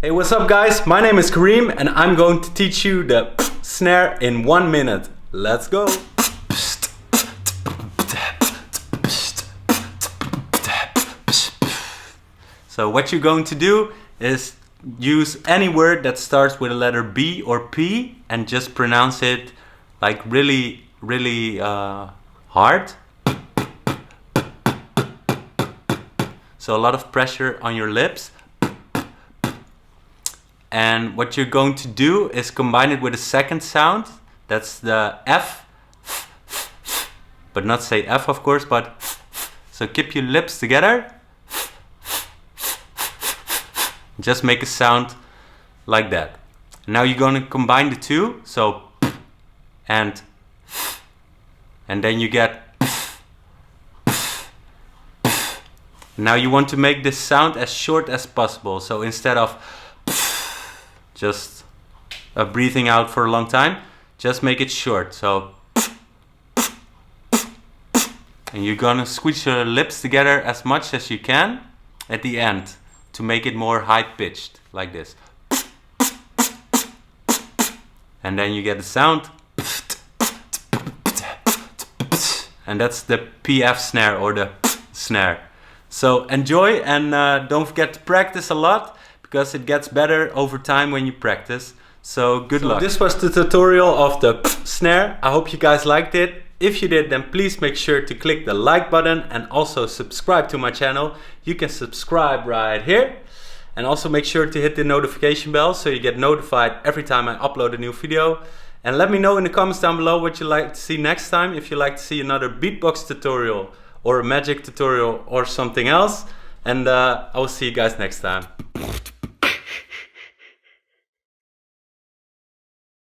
Hey, what's up guys? My name is Kareem and I'm going to teach you the snare in 1 minute. Let's go! So what you're going to do is use any word that starts with a letter B or P and just pronounce it like really hard. So a lot of pressure on your lips. And what you're going to do is combine it with a second sound. That's the F. But not say F of course, but so keep your lips together. Just make a sound like that. Now you're going to combine the two. So and then you get. Now you want to make this sound as short as possible. So instead of just breathing out for a long time, just make it short. So and you're gonna squeeze your lips together as much as you can at the end to make it more high-pitched, like this. And then you get the sound. And that's the PF snare or the snare. So enjoy and don't forget to practice a lot, because it gets better over time when you practice. So good luck. This was the tutorial of the snare. I hope you guys liked it. If you did, then please make sure to click the like button and also subscribe to my channel. You can subscribe right here. And also make sure to hit the notification bell so you get notified every time I upload a new video. And let me know in the comments down below what you'd like to see next time. If you'd like to see another beatbox tutorial or a magic tutorial or something else. And I will see you guys next time.